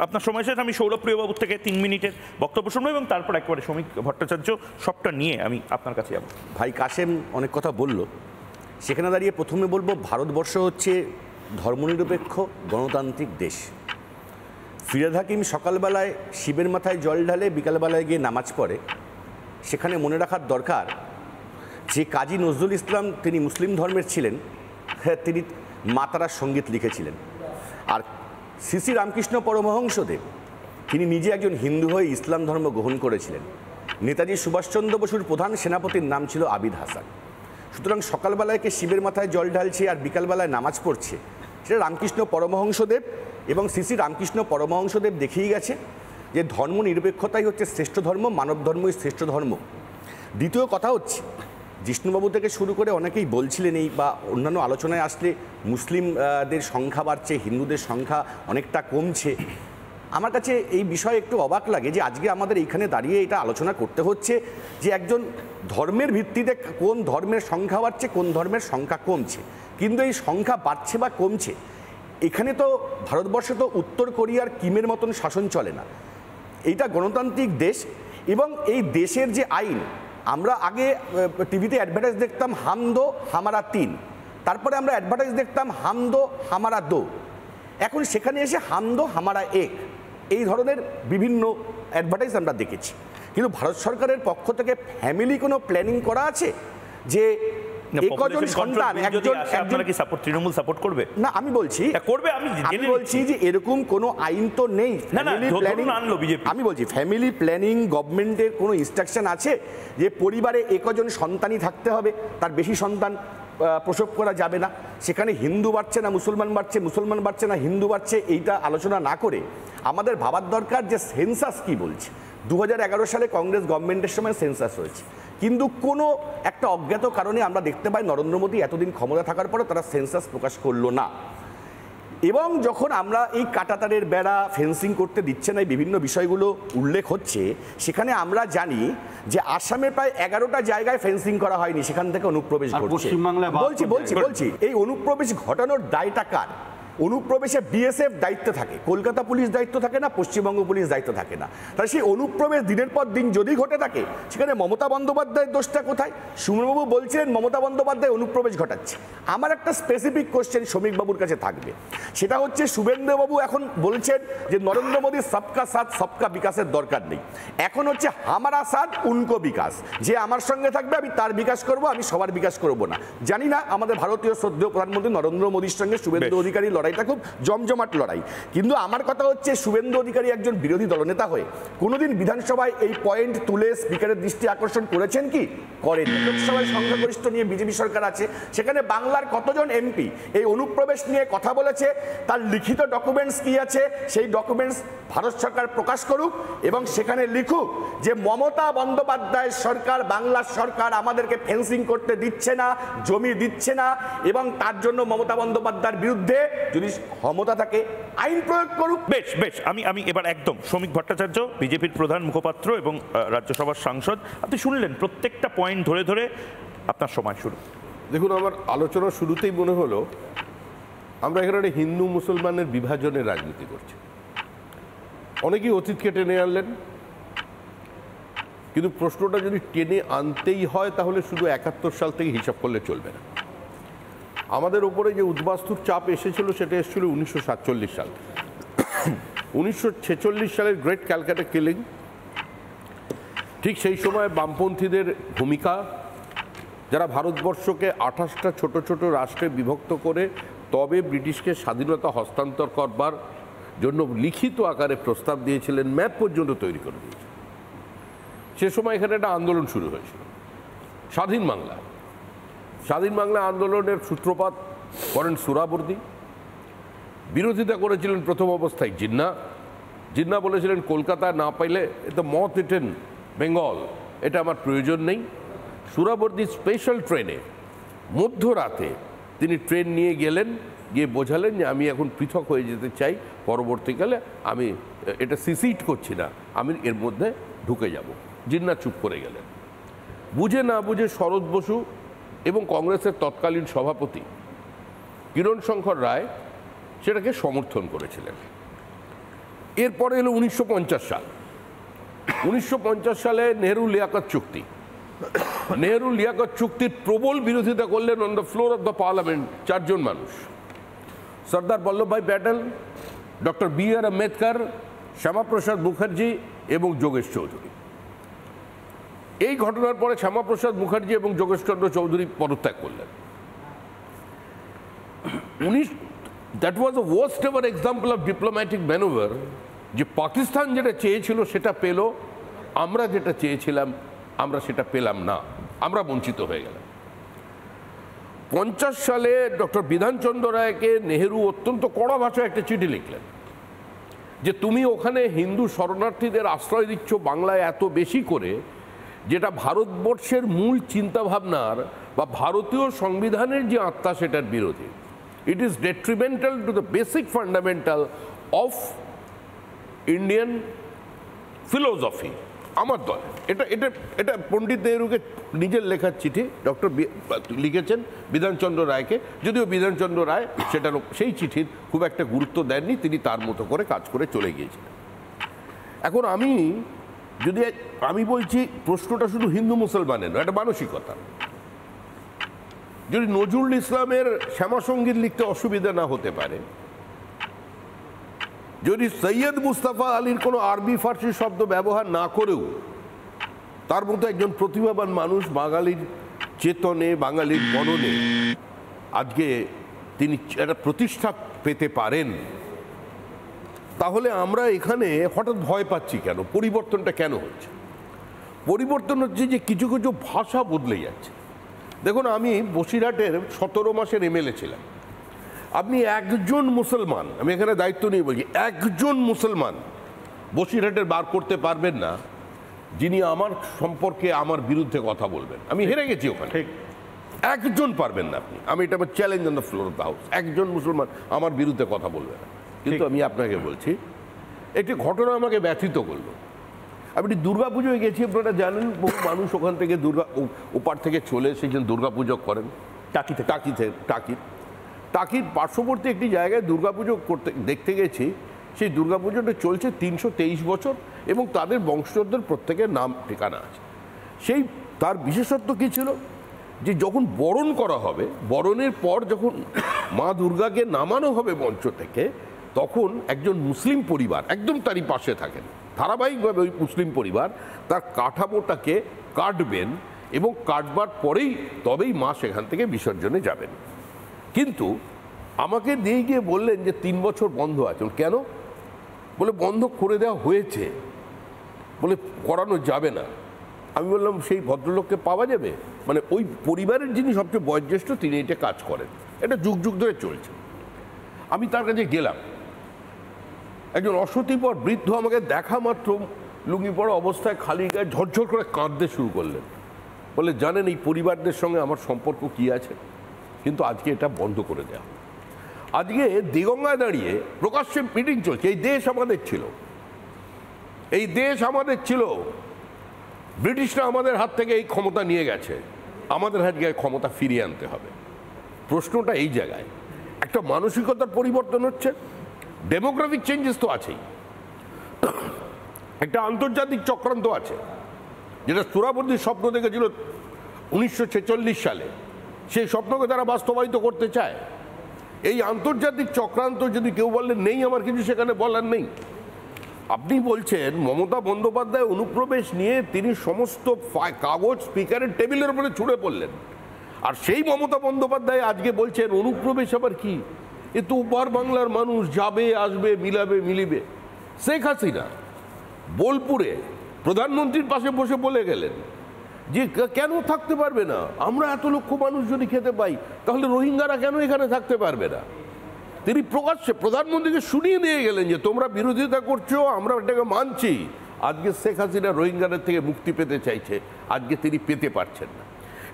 আপনার সময় শেষ। আমি সৌরভ প্রিয়বাবুর থেকে 3 মিনিটের বক্তব্য শুনবো এবং তারপর একবারে শ্রমিক ভট্টাচার্য সবটা নিয়ে আমি আপনার কাছে যাব। ভাই কাশেম অনেক কথা বলল, সেখানে দাঁড়িয়ে প্রথমে বলবো ভারতবর্ষ হচ্ছে ধর্মনিরপেক্ষ গণতান্ত্রিক দেশ। ফিরহাদ হাকিম সকালবেলায় শিবের মাথায় জল ঢালে, বিকালবেলায় গিয়ে নামাজ পড়ে। সেখানে মনে রাখার দরকার যে কাজী নজরুল ইসলাম তিনি মুসলিম ধর্মের ছিলেন, হ্যাঁ তিনি মাতারার সঙ্গীত লিখেছিলেন। আর শ্রী শ্রী রামকৃষ্ণ পরমহংসদেব তিনি নিজে একজন হিন্দু হয়ে ইসলাম ধর্ম গ্রহণ করেছিলেন। নেতাজি সুভাষচন্দ্র বসুর প্রধান সেনাপতির নাম ছিল আবিদ হাসান। সুতরাং সকালবেলায় কে শিবের মাথায় জল ঢালছে আর বিকালবেলায় নামাজ পড়ছে, সেটা রামকৃষ্ণ পরমহংসদেব এবং শ্রী শ্রী রামকৃষ্ণ পরমহংসদেব দেখিয়ে গেছে যে ধর্ম নিরপেক্ষতাই হচ্ছে শ্রেষ্ঠ ধর্ম, মানব ধর্মই শ্রেষ্ঠ ধর্ম। দ্বিতীয় কথা হচ্ছে জিষ্ণুবাবু থেকে শুরু করে অনেকেই বলছিলেন এই বা অন্যান্য আলোচনায় আসলে মুসলিমদের সংখ্যা বাড়ছে, হিন্দুদের সংখ্যা অনেকটা কমছে। আমার কাছে এই বিষয়ে একটু অবাক লাগে যে আজকে আমাদের এইখানে দাঁড়িয়ে এটা আলোচনা করতে হচ্ছে যে একজন ধর্মের ভিত্তিতে কোন ধর্মের সংখ্যা বাড়ছে, কোন ধর্মের সংখ্যা কমছে। কিন্তু এই সংখ্যা বাড়ছে বা কমছে, এখানে তো ভারতবর্ষে তো উত্তর কোরিয়ার কিমের মতন শাসন চলে না। এইটা গণতান্ত্রিক দেশ এবং এই দেশের যে আইন, আমরা আগে টিভিতে অ্যাডভার্টাইজ দেখতাম হাম দো হামারা 3, তারপরে আমরা অ্যাডভার্টাইজ দেখতাম হাম দো হামারা 2, এখন সেখানে এসে হাম দো হামারা 1, এই ধরনের বিভিন্ন অ্যাডভার্টাইজ আমরা দেখেছি। কিন্তু ভারত সরকারের পক্ষ থেকে ফ্যামিলি কোনো প্ল্যানিং করা আছে যে একজন সন্তান একজন কি সাপোর্ট তৃণমূল সাপোর্ট করবে না? আমি বলছি করবে, আমি বলছি যে এরকম কোনো আইন তো নেই। আমি বলছি ফ্যামিলি প্ল্যানিং গভর্নমেন্টের কোনো ইনস্ট্রাকশন আছে যে পরিবারে একজন সন্তানই থাকতে হবে, তার বেশি সন্তান প্রসব করা যাবে না। সেখানে হিন্দু বাড়ছে না মুসলমান বাড়ছে, মুসলমান বাড়ছে না হিন্দু বাড়ছে, এইটা আলোচনা না করে আমাদের ভাবার দরকার যে সেন্সাস কি বলছে। 2011 সালে কংগ্রেস গভর্নমেন্টের সময় সেন্সাস হয়েছে, কিন্তু কোনো একটা অজ্ঞাত কারণে আমরা দেখতে পাই নরেন্দ্র মোদী এতদিন ক্ষমতা থাকার পরে তারা সেন্সাস প্রকাশ করলো না। এবং যখন আমরা এই কাঁটাতারের বেড়া ফেন্সিং করতে দিচ্ছে না, এই বিভিন্ন বিষয়গুলো উল্লেখ হচ্ছে, সেখানে আমরা জানি যে আসামে প্রায় 11টা জায়গায় ফেন্সিং করা হয়নি, সেখান থেকে অনুপ্রবেশ ঘটছে। বলছি এই অনুপ্রবেশ ঘটানোর দায়টা কার? অনুপ্রবেশে বিএসএফ দায়িত্ব থাকে, কলকাতা পুলিশ দায়িত্ব থাকে না, পশ্চিমবঙ্গ পুলিশ দায়িত্ব থাকে না। তাই সেই অনুপ্রবেশ দিনের পর দিন যদি ঘটে থাকে, সেখানে মমতা বন্দ্যোপাধ্যায়ের দোষটা কোথায়? সুমনবাবু বলছিলেন মমতা বন্দ্যোপাধ্যায় অনুপ্রবেশ ঘটাচ্ছে। আমার একটা স্পেসিফিক কোশ্চেন শ্রমিকবাবুর কাছে থাকবে, সেটা হচ্ছে শুভেন্দুবাবু এখন বলছেন যে নরেন্দ্র মোদীর সবকা সাথ সবকা বিকাশের দরকার নেই, এখন হচ্ছে হামারা সাথ উনকো বিকাশ, যে আমার সঙ্গে থাকবে আমি তার বিকাশ করব, আমি সবার বিকাশ করব না। জানি না আমাদের ভারতীয় শ্রদ্ধেয় প্রধানমন্ত্রী নরেন্দ্র মোদীর সঙ্গে শুভেন্দু অধিকারী লড়াইটা খুব জমজমাট লড়াই, কিন্তু আমার কথা হচ্ছে শুভেন্দু অধিকারী একজন বিরোধী দলনেতা হয়ে কোনোদিন বিধানসভায় এই পয়েন্ট তুলে স্পিকারের দৃষ্টি আকর্ষণ করেছেন কি? করেন। লোকসভায় সংখ্যাগরিষ্ঠ নিয়ে বিজেপি সরকার আছে, সেখানে বাংলার কতজন এমপি এই অনুপ্রবেশ নিয়ে কথা বলেছে, তার লিখিত ডকুমেন্টস কি আছে, সেই ডকুমেন্টস ভারত সরকার প্রকাশ করুক এবং সেখানে লিখুক যে মমতা বন্দ্যোপাধ্যায়ের সরকার, বাংলার সরকার আমাদেরকে ফেন্সিং করতে দিচ্ছে না, জমি দিচ্ছে না, এবং তার জন্য মমতা বন্দ্যোপাধ্যায়ের বিরুদ্ধে যদি ক্ষমতা থাকে আইন প্রয়োগ করুক। বেশ আমি এবার একদম শ্রমিক ভট্টাচার্য, বিজেপির প্রধান মুখপাত্র এবং রাজ্যসভার সাংসদ, আপনি শুনলেন প্রত্যেকটা পয়েন্ট ধরে ধরে, আপনার সময় শুরু। দেখুন, আমার আলোচনার শুরুতেই মনে হলো আমরা এখানে হিন্দু মুসলমানের বিভাজনের রাজনীতি করছি। অনেকেই অতীতকে টেনে আনলেন, কিন্তু প্রশ্নটা যদি টেনে আনতেই হয় তাহলে শুধু 71 সাল থেকে হিসাব করলে চলবে না। আমাদের উপরে যে উদ্বাস্তুর চাপ এসেছিল সেটা এসেছিল 1947 সাল। 1946 সালের গ্রেট ক্যালকাটা কিলিং, ঠিক সেই সময় বামপন্থীদের ভূমিকা, যারা ভারতবর্ষকে 28টা ছোট ছোট রাষ্ট্রে বিভক্ত করে তবে ব্রিটিশকে স্বাধীনতা হস্তান্তর করবার জন্য লিখিত আকারে প্রস্তাব দিয়েছিলেন, ম্যাপ পর্যন্ত তৈরি করে দিয়েছিলেন। সে সময় এখানে একটা আন্দোলন শুরু হয়েছিল, স্বাধীন বাংলা আন্দোলনের সূত্রপাত করেন সোহরাওয়ার্দী। বিরোধিতা করেছিলেন প্রথম অবস্থায় জিন্না বলেছিলেন কলকাতা না পাইলে এটা মত ইটেন বেঙ্গল, এটা আমার প্রয়োজন নেই। সোহরাওয়ার্দী স্পেশাল ট্রেনে মধ্যরাতে তিনি ট্রেন নিয়ে গেলেন, গিয়ে বোঝালেন যে আমি এখন পৃথক হয়ে যেতে চাই, পরবর্তীকালে আমি এটা সিসিট করছি না, আমি এর মধ্যে ঢুকে যাব। জিন্না চুপ করে গেলেন। বুঝে না বুঝে শরৎ বসু এবং কংগ্রেসের তৎকালীন সভাপতি কিরণ শঙ্কর রায় সেটাকে সমর্থন করেছিলেন। এরপরে এলো 1950 সাল। 1950 সালে নেহরু লিয়াকত চুক্তি। নেহরু লিয়াকত চুক্তির প্রবল বিরোধিতা করলেন on the floor of the parliament 4 জন মানুষ: সর্দার বল্লভভাই প্যাটেল, ডক্টর বি.আর. আম্বেদকর, শ্যামাপ্রসাদ মুখার্জি এবং যোগেশ চৌধুরী। এই ঘটনার পরে শ্যামাপ্রসাদ মুখার্জি এবং যোগেশচন্দ্র চৌধুরী পদত্যাগ করলেন। That was the worst ever example of diplomatic manoeuvre, যে পাকিস্তান যেটা চেয়েছিল সেটা পেল, আমরা যেটা চেয়েছিলাম আমরা সেটা পেলাম না, আমরা বঞ্চিত হয়ে গেলাম। 50 সালে ডক্টর বিধানচন্দ্র রায়কে নেহেরু অত্যন্ত কড়া ভাষায় একটা চিঠি লিখলেন যে তুমি ওখানে হিন্দু শরণার্থীদের আশ্রয় দিচ্ছ বাংলায় এত বেশি করে, যেটা ভারতবর্ষের মূল চিন্তাভাবনার বা ভারতীয় সংবিধানের যে আত্মা সেটার বিরোধী। It is detrimental to the basic fundamental of Indian philosophy. আমার দল এটা এটা এটা পণ্ডিত নেহরুকে নিজের লেখার চিঠি ডক্টর লিখেছেন বিধানচন্দ্র রায়কে, যদিও বিধানচন্দ্র রায় সেটার সেই চিঠির খুব একটা গুরুত্ব দেননি, তিনি তার মতো করে কাজ করে চলে গিয়েছিলেন। এখন আমি বলছি প্রশ্নটা শুধু হিন্দু মুসলমানের নয়, এটা মানসিকতা। যদি নজরুল ইসলামের শ্যামাসঙ্গীত লিখতে অসুবিধা না হতে পারে, যদি সৈয়দ মুস্তাফা আলীর কোনো আরবি ফার্সি শব্দ ব্যবহার না করেও তার মতো একজন প্রতিভাবান মানুষ বাঙালির চেতনে, বাঙালির মননে আজকে তিনি একটা প্রতিষ্ঠা পেতে পারেন, তাহলে আমরা এখানে হঠাৎ ভয় পাচ্ছি কেন? পরিবর্তনটা কেন হচ্ছে? পরিবর্তন হচ্ছে যে কিছু কিছু ভাষা বদলে যাচ্ছে। দেখুন, আমি বসিরহাটের 17 মাসের এমএলএ ছিলাম। আপনি একজন মুসলমান, আমি এখানে দায়িত্ব নিয়ে বলছি, একজন মুসলমান বসিরহাটের বার করতে পারবেন না যিনি আমার সম্পর্কে আমার বিরুদ্ধে কথা বলবেন। আমি হেরে গেছি ওখানে, একজন পারবেন না আপনি। আমি এটা আমার challenge on the floor of the house, একজন মুসলমান আমার বিরুদ্ধে কথা বলবে না। কিন্তু আমি আপনাকে বলছি, একটি ঘটনা আমাকে ব্যথিত করলো। আপনি দুর্গাপুজোয় গেছি, আপনারা জানেন, বহু মানুষ ওখান থেকে ওপার থেকে চলে এসেছেন দুর্গাপুজো করেন টাকির পার্শ্ববর্তী একটি জায়গায় দুর্গাপুজো দেখতে গেছি। সেই দুর্গাপুজোটা চলছে 323 বছর এবং তাদের বংশধরদের প্রত্যেকের নাম ঠিকানা আছে। তার বিশেষত্ব কী ছিল যে যখন বরণ করা হবে, বরণের পর যখন মা দুর্গাকে নামানো হবে মঞ্চ থেকে, তখন একজন মুসলিম পরিবার একদম তারই পাশে থাকেন, ধারাবাহিকভাবে ওই মুসলিম পরিবার তার কাঠামোটাকে কাটবেন এবং কাটবার পরেই তবেই মা সেখান থেকে বিসর্জনে যাবেন। কিন্তু আমাকে দিয়ে গিয়ে বললেন যে 3 বছর বন্ধ আছে। কেন? বলে বন্ধ করে দেওয়া হয়েছে, বলে করানো যাবে না। আমি বললাম সেই ভদ্রলোককে পাওয়া যাবে? মানে ওই পরিবারের যিনি সবচেয়ে বয়োজ্যেষ্ঠ তিনি এটা কাজ করেন, এটা যুগ যুগ ধরে চলছে। আমি তার কাছে গেলাম, একজন অসতিপর বৃদ্ধ আমাকে দেখা মাত্র লুঙ্গি পরা অবস্থায় খালি গায়ে ঝরঝর করে কাঁদতে শুরু করলেন। বলে জানেন এই পরিবারদের সঙ্গে আমার সম্পর্ক কি আছে, কিন্তু আজকে এটা বন্ধ করে দেওয়া। আজকে দিগঙ্গায় দাঁড়িয়ে প্রকাশ্যে মিটিং চলছে। এই দেশ আমাদের ছিল, এই দেশ আমাদের ছিল, ব্রিটিশরা আমাদের হাত থেকে এই ক্ষমতা নিয়ে গেছে, আমাদের হাতে ক্ষমতা ফিরিয়ে আনতে হবে। প্রশ্নটা এই জায়গায়, একটা মানসিকতার পরিবর্তন হচ্ছে, ডেমোগ্রাফিক চেঞ্জেস তো আছেই, একটা আন্তর্জাতিক চক্রান্ত আছে যেটা সোহরাবর্দী স্বপ্ন দেখেছিল 1946 সালে, সেই স্বপ্নকে তারা বাস্তবায়িত করতে চায়। এই আন্তর্জাতিক চক্রান্ত যদি কেউ বললেন নেই, আমার কিছু সেখানে বলার নেই। আপনি বলছেন মমতা বন্দ্যোপাধ্যায় অনুপ্রবেশ নিয়ে তিনি সমস্ত কাগজ স্পিকারের টেবিলের উপরে ছুঁড়ে পড়লেন, আর সেই মমতা বন্দ্যোপাধ্যায় আজকে বলছেন অনুপ্রবেশ আবার কি, এ তো ওপার বাংলার মানুষ যাবে আসবে মিলাবে মিলিবে। শেখ হাসিনা বোলপুরে প্রধানমন্ত্রীর পাশে বসে বলে গেলেন যে কেন থাকতে পারবে না, আমরা এত লক্ষ মানুষ যদি খেতে পাই তাহলে রোহিঙ্গারা কেন এখানে থাকতে পারবে না। তিনি প্রকাশ্যে প্রধানমন্ত্রীকে শুনিয়ে দিয়ে গেলেন যে তোমরা বিরোধিতা করছো, আমরা এটাকে মানছি। আজকে শেখ হাসিনা রোহিঙ্গাদের থেকে মুক্তি পেতে চাইছে, আজকে তিনি পেতে পারছেন না।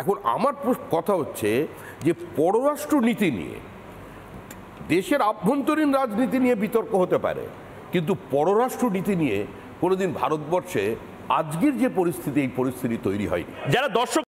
এখন আমার কথা হচ্ছে যে পররাষ্ট্র নীতি নিয়ে, দেশের আভ্যন্তরীণ রাজনীতি নিয়ে বিতর্ক হতে পারে, কিন্তু পররাষ্ট্র নীতি নিয়ে কোনোদিন ভারতবর্ষে আজকের যে পরিস্থিতি, এই পরিস্থিতি তৈরি হয়নি। যারা দর্শক